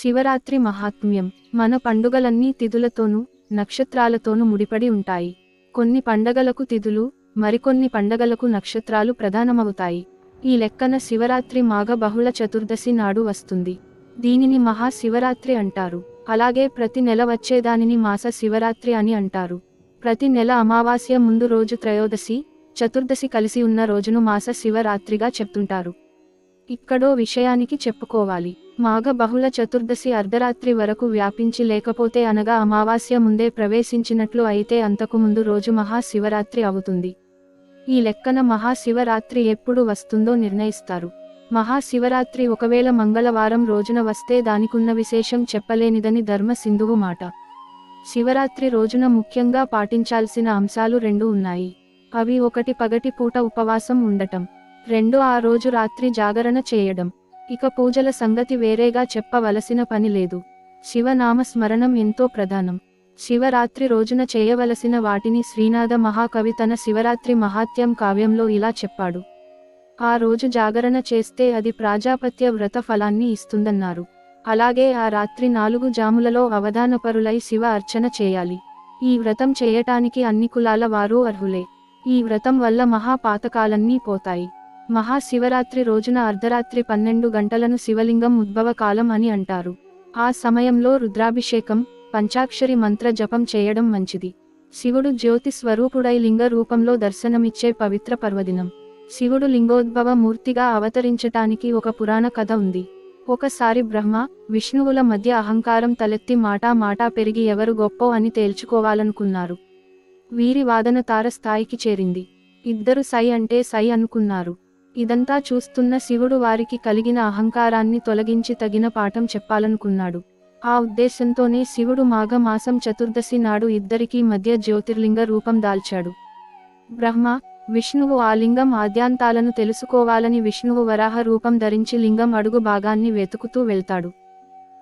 శివరాత్రి మహాత్మ్యం. మన పండుగలన్నీ తిథులతోనూ నక్షత్రాలతోనూ ముడిపడి ఉంటాయి. కొన్ని పండగలకు తిథులు, మరికొన్ని పండగలకు నక్షత్రాలు ప్రధానమవుతాయి. ఈ లెక్కన శివరాత్రి మాఘ బహుళ చతుర్దశి నాడు వస్తుంది. దీనిని మహా శివరాత్రి అంటారు. అలాగే ప్రతి నెల వచ్చేదానిని మాస శివరాత్రి అని అంటారు. ప్రతి నెల అమావాస్య ముందు రోజు త్రయోదశి, చతుర్దశి కలిసి ఉన్న రోజును మాస శివరాత్రిగా చెప్తుంటారు. ఇక్కడో విషయానికి చెప్పుకోవాలి. మాఘ బహుళ చతుర్దశి అర్ధరాత్రి వరకు వ్యాపించి లేకపోతే అనగా అమావాస్య ముందే ప్రవేశించినట్లు అయితే అంతకు ముందు రోజు మహాశివరాత్రి అవుతుంది. ఈ లెక్కన మహాశివరాత్రి ఎప్పుడు వస్తుందో నిర్ణయిస్తారు. మహాశివరాత్రి ఒకవేళ మంగళవారం రోజున వస్తే దానికున్న విశేషం చెప్పలేనిదని ధర్మ సింధువు మాట. శివరాత్రి రోజున ముఖ్యంగా పాటించాల్సిన అంశాలు 2 ఉన్నాయి. అవి 1 పగటి పూట ఉపవాసం ఉండటం, 2 ఆ రోజు రాత్రి జాగరణ చేయడం. ఇక పూజల సంగతి వేరేగా చెప్పవలసిన పని లేదు. శివనామ స్మరణం ఎంతో ప్రధానం. శివరాత్రి రోజున చేయవలసిన వాటిని శ్రీనాథ మహాకవి తన శివరాత్రి మహాత్యం కావ్యంలో ఇలా చెప్పాడు. ఆ రోజు జాగరణ చేస్తే అది ప్రాజాపత్య వ్రత ఫలాన్ని ఇస్తుందన్నారు. అలాగే ఆ రాత్రి 4 జాములలో అవధానపరులై శివ అర్చన చేయాలి. ఈ వ్రతం చేయటానికి అన్ని కులాల వారు అర్హులే. ఈ వ్రతం వల్ల మహాపాతకాలన్నీ పోతాయి. మహాశివరాత్రి రోజున అర్ధరాత్రి 12 గంటలను శివలింగం ఉద్భవ కాలం అని అంటారు. ఆ సమయంలో రుద్రాభిషేకం, పంచాక్షరి మంత్ర జపం చేయడం మంచిది. శివుడు జ్యోతి స్వరూపుడై లింగ రూపంలో దర్శనమిచ్చే పవిత్ర పర్వదినం. శివుడు లింగోద్భవ మూర్తిగా అవతరించటానికి ఒక పురాణ కథ ఉంది. ఒకసారి బ్రహ్మ, విష్ణువుల మధ్య అహంకారం తలెత్తి మాటా పెరిగి ఎవరు గొప్పో అని తేల్చుకోవాలనుకున్నారు. వీరి వాదన తార స్థాయికి చేరింది. ఇద్దరు సై అంటే సై అనుకున్నారు. ఇదంతా చూస్తున్న శివుడు వారికి కలిగిన అహంకారాన్ని తొలగించి తగిన పాఠం చెప్పాలనుకున్నాడు. ఆ ఉద్దేశంతోనే శివుడు మాఘ మాసం చతుర్దశి నాడు ఇద్దరికీ మధ్య జ్యోతిర్లింగ రూపం దాల్చాడు. బ్రహ్మ, విష్ణువు ఆ లింగం ఆద్యాంతాలను తెలుసుకోవాలని విష్ణువు వరాహ రూపం ధరించి లింగం అడుగు భాగాన్ని వెతుకుతూ వెళ్తాడు.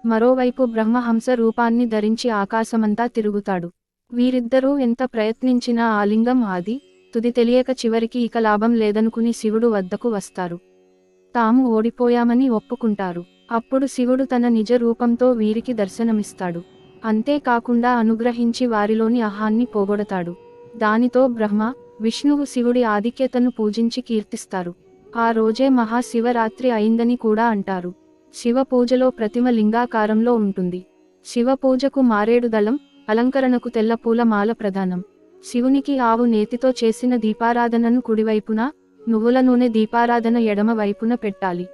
మరోవైపు బ్రహ్మ హంస రూపాన్ని ధరించి ఆకాశమంతా తిరుగుతాడు. వీరిద్దరూ ఎంత ప్రయత్నించినా ఆ లింగం ఆది, తుది తెలియక చివరికి ఇక లాభం లేదనుకుని శివుడు వద్దకు వస్తారు. తాము ఓడిపోయామని ఒప్పుకుంటారు. అప్పుడు శివుడు తన నిజ రూపంతో వీరికి దర్శనమిస్తాడు. అంతేకాకుండా అనుగ్రహించి వారిలోని అహాన్ని పోగొడతాడు. దానితో బ్రహ్మ, విష్ణువు శివుడి ఆధిక్యతను పూజించి కీర్తిస్తారు. ఆ రోజే మహాశివరాత్రి అయిందని కూడా అంటారు. శివ పూజలో ప్రతిమ లింగాకారంలో ఉంటుంది. శివ పూజకు మారేడు దళం, అలంకరణకు తెల్ల పూల మాల ప్రధానం. శివునికి ఆవు నేతితో చేసిన దీపారాధనను కుడివైపున, నువ్వుల నూనె దీపారాధన ఎడమ వైపున పెట్టాలి.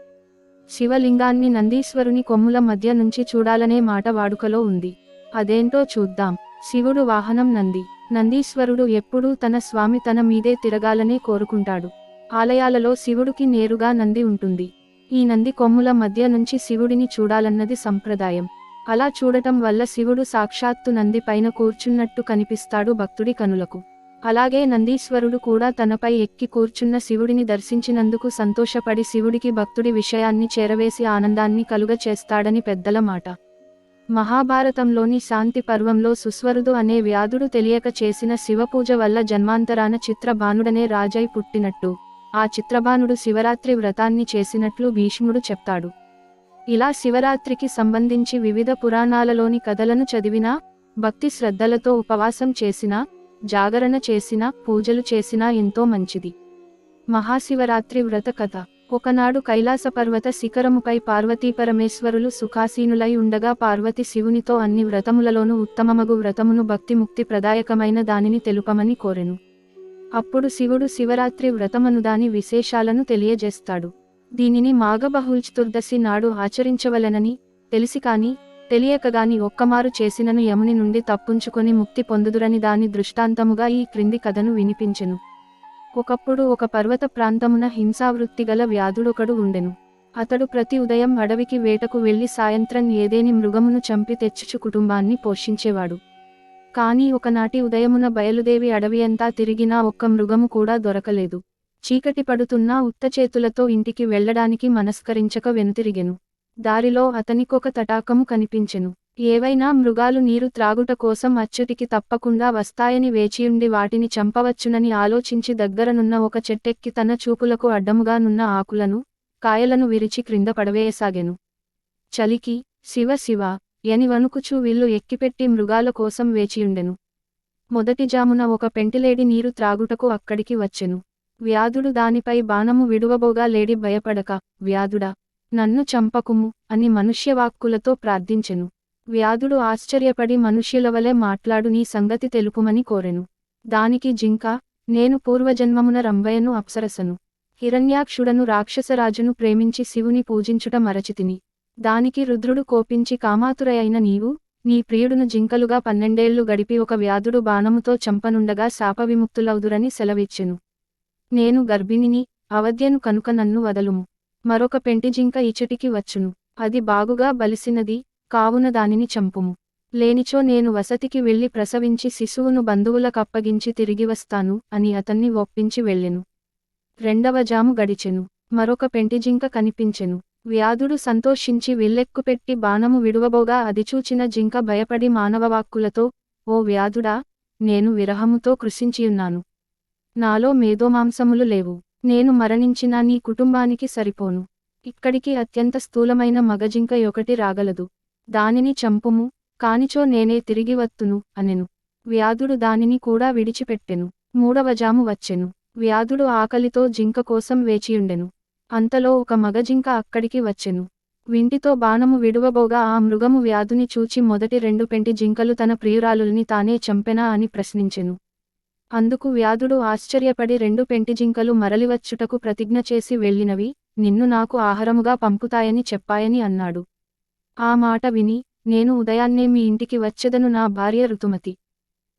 శివలింగాన్ని నందీశ్వరుని కొమ్ముల మధ్య నుంచి చూడాలనే మాట వాడుకలో ఉంది. అదేంటో చూద్దాం. శివుడు వాహనం నంది. నందీశ్వరుడు ఎప్పుడూ తన స్వామి తన మీదే తిరగాలనే కోరుకుంటాడు. ఆలయాలలో శివుడికి నేరుగా నంది ఉంటుంది. ఈ నంది కొమ్ముల మధ్య నుంచి శివుడిని చూడాలన్నది సంప్రదాయం. అలా చూడటం వల్ల శివుడు సాక్షాత్తు నంది పైన కూర్చున్నట్టు కనిపిస్తాడు భక్తుడి కనులకు. అలాగే నందీశ్వరుడు కూడా తనపై ఎక్కి కూర్చున్న శివుడిని దర్శించినందుకు సంతోషపడి శివుడికి భక్తుడి విషయాన్ని చేరవేసి ఆనందాన్ని కలుగ చేస్తాడని పెద్దల మాట. మహాభారతంలోని శాంతి పర్వంలో సుస్వరుడు అనే వ్యాధుడు తెలియక చేసిన శివపూజ వల్ల జన్మాంతరాన చిత్రభానుడనే రాజై పుట్టినట్టు, ఆ చిత్రభానుడు శివరాత్రి వ్రతాన్ని చేసినట్లు భీష్ముడు చెప్తాడు. ఇలా శివరాత్రికి సంబంధించి వివిధ పురాణాలలోని కథలను చదివినా, భక్తి శ్రద్ధలతో ఉపవాసం చేసినా, జాగరణ చేసినా, పూజలు చేసినా ఎంతో మంచిది. మహాశివరాత్రి వ్రత కథ. ఒకనాడు కైలాసపర్వత శిఖరముపై పార్వతీపరమేశ్వరులు సుఖాసీనులై ఉండగా పార్వతి శివునితో అన్ని వ్రతములలోనూ ఉత్తమమగు వ్రతమును భక్తి ముక్తి ప్రదాయకమైన దానిని తెలుపమని కోరెను. అప్పుడు శివుడు శివరాత్రి వ్రతమనుదాని విశేషాలను తెలియజేస్తాడు. దీనిని మాఘబహుళ చతుర్దశి నాడు ఆచరించవలెనని, తెలిసి కాని, తెలియకగాని ఒక్కమారు చేసినను యముని నుండి తప్పుంచుకొని ముక్తి పొందుదురని దాని దృష్టాంతముగా ఈ క్రింది కథను వినిపించెను. ఒకప్పుడు ఒక పర్వత ప్రాంతమున హింసావృత్తి గల వ్యాధుడొకడు ఉండెను. అతడు ప్రతి ఉదయం అడవికి వేటకు వెళ్లి సాయంత్రం ఏదేని మృగమును చంపి తెచ్చుచు కుటుంబాన్ని పోషించేవాడు. కానీ ఒకనాటి ఉదయమున బయలుదేవి అడవియంతా తిరిగినా ఒక్క మృగము కూడా దొరకలేదు. చీకటి పడుతున్నా ఉత్తచేతులతో ఇంటికి వెళ్లడానికి మనస్కరించక వెనుతిరిగెను. దారిలో అతనికొక తటాకము కనిపించెను. ఏవైనా మృగాలు నీరు త్రాగుట కోసం అచ్చటికి తప్పకుండా వస్తాయని వేచియుండి వాటిని చంపవచ్చునని ఆలోచించి దగ్గరనున్న ఒక చెట్టెక్కి తన చూపులకు అడ్డముగా నున్న ఆకులను, కాయలను విరిచి క్రింద పడవేయసాగెను. చలికి, శివ శివ యని వణుకుచూ విల్లు ఎక్కిపెట్టి మృగాల కోసం వేచియుండెను. మొదటి జామున ఒక పెంటిలేడి నీరు త్రాగుటకు అక్కడికి వచ్చెను. వ్యాధుడు దానిపై బాణము విడువబోగా లేడి భయపడక, వ్యాధుడా, నన్ను చంపకుము అని మనుష్యవాక్కులతో ప్రార్థించెను. వ్యాధుడు ఆశ్చర్యపడి మనుష్యులవలె మాట్లాడు నీ సంగతి తెలుపుమని కోరెను. దానికి జింక, నేను పూర్వజన్మమున రంభయను అప్సరసను. హిరణ్యాక్షుడను రాక్షసరాజును ప్రేమించి శివుని పూజించుట మరచితిని. దానికి రుద్రుడు కోపించి కామాతురయైన నీవు, నీ ప్రియుడును జింకలుగా 12 ఏళ్లు గడిపి ఒక వ్యాధుడు బాణముతో చంపనుండగా శాపవిముక్తులౌదురని సెలవిచ్చెను. నేను గర్భిణిని, అవధ్యను కనుక నన్ను వదలుము. మరొక పెంటి జింక ఇచటికి వచ్చును. అది బాగుగా బలిసినది, కావున దానిని చంపుము. లేనిచో నేను వసతికి వెళ్లి ప్రసవించి శిశువును బంధువులకప్పగించి తిరిగి వస్తాను అని అతన్ని ఒప్పించి వెళ్ళెను. రెండవ జాము గడిచెను. మరొక పెంటిజింక కనిపించెను. వ్యాధుడు సంతోషించి విల్లెక్కుపెట్టి బాణము విడువబోగా అది చూచిన జింక భయపడి మానవవాక్కులతో, ఓ వ్యాధుడా, నేను విరహముతో కృశించియున్నాను. నాలో మేధోమాంసములు లేవు. నేను మరణించినా నీ కుటుంబానికి సరిపోను. ఇక్కడికి అత్యంత స్థూలమైన మగజింక ఒకటి రాగలదు. దానిని చంపుము, కానిచో నేనే తిరిగి వత్తును అనెను. వ్యాధుడు దానిని కూడా విడిచిపెట్టెను. మూడవ జాము వచ్చెను. వ్యాధుడు ఆకలితో జింక కోసం వేచియుండెను. అంతలో ఒక మగజింక అక్కడికి వచ్చెను. వింటితో బాణము విడువబోగా ఆ మృగము వ్యాధుని చూచి మొదటి 2 పెంటి జింకలు తన ప్రియురాలుల్ని తానే చంపెనా అని ప్రశ్నించెను. అందుకు వ్యాధుడు ఆశ్చర్యపడి 2 పెంటి జింకలు మరలివచ్చుటకు ప్రతిజ్ఞ చేసి వెళ్ళినవి, నిన్ను నాకు ఆహారముగా పంపుతాయని చెప్పాయని అన్నాడు. ఆ మాట విని, నేను ఉదయాన్నే మీ ఇంటికి వచ్చెదను, నా భార్య ఋతుమతి.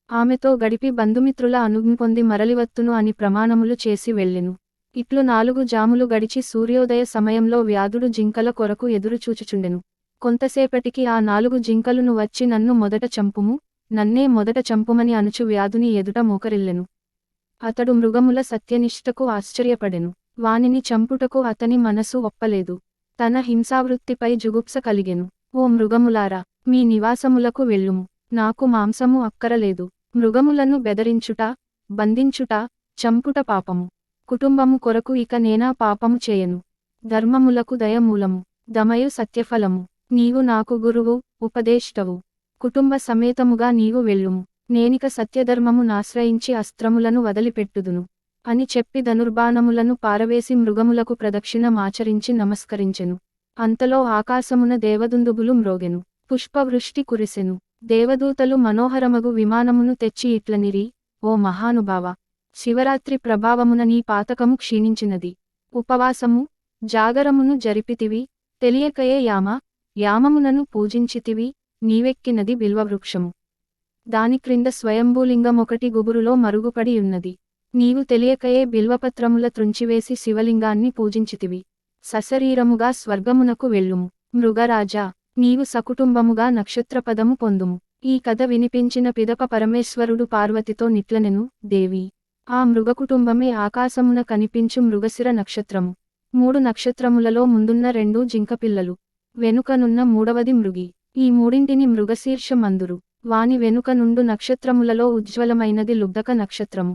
ఆమెతో గడిపి బంధుమిత్రుల అనుజ్ఞ పొంది మరలివత్తును అని ప్రమాణములు చేసి వెళ్ళెను. ఇట్లు 4 జాములు గడిచి సూర్యోదయ సమయంలో వ్యాధుడు జింకల కొరకు ఎదురుచూచుచుండెను. కొంతసేపటికి ఆ 4 జింకలును వచ్చి నన్ను మొదట చంపుము, నన్నే మొదట చంపుమని అనుచు వ్యాధుని ఎదుట మోకరిల్లెను. అతడు మృగముల సత్యనిష్టకు ఆశ్చర్యపడెను. వానిని చంపుటకు అతని మనసు ఒప్పలేదు. తన హింసావృత్తిపై జుగుప్స కలిగెను. ఓ మృగములారా, మీ నివాసములకు వెళ్ళుము, నాకు మాంసము అక్కరలేదు. మృగములను బెదరించుట, బంధించుట, చంపుట పాపము. కుటుంబము కొరకు ఇక నేనా పాపము చేయను. ధర్మములకు దయ మూలము, దమయు సత్యఫలము. నీవు నాకు గురువు, ఉపదేష్టవు. కుటుంబ సమేతముగా నీవు వెళ్ళుము. నేనిక సత్యధర్మము నాశ్రయించి అస్త్రములను వదిలిపెట్టుదును అని చెప్పి ధనుర్బాణములను పారవేసి మృగములకు ప్రదక్షిణమాచరించి నమస్కరించెను. అంతలో ఆకాశమున దేవదుందుబులు మ్రోగెను. పుష్పవృష్టి కురిసెను. దేవదూతలు మనోహరమగు విమానమును తెచ్చి ఇట్లనిరి, ఓ మహానుభావ, శివరాత్రి ప్రభావమున నీ పాతకము క్షీణించినది. ఉపవాసము, జాగరమును జరిపితివి, తెలియకయే యామమునను పూజించితివి, నీవెక్కినది బిల్వవృక్షము. దాని క్రింద స్వయంభూలింగమొకటి గుబురులో మరుగుపడి ఉన్నది. నీవు తెలియకయే బిల్వపత్రముల త్రుంచివేసి శివలింగాన్ని పూజించితివి. సశరీరముగా స్వర్గమునకు వెళ్ళుము. మృగరాజా, నీవు సకుటుంబముగా నక్షత్రపదము పొందుము. ఈ కథ వినిపించిన పిదప పరమేశ్వరుడు పార్వతితో నిట్లనెను, దేవి, ఆ మృగకుటుంబమే ఆకాశమున కనిపించు మృగశిర నక్షత్రము. 3 నక్షత్రములలో ముందున్న 2 జింకపిల్లలు, వెనుకనున్న 3వది మృగి. ఈ మూడింటిని మృగశీర్ష మందురు. వాని వెనుక నుండు నక్షత్రములలో ఉజ్వలమైనది లుబ్ధక నక్షత్రము.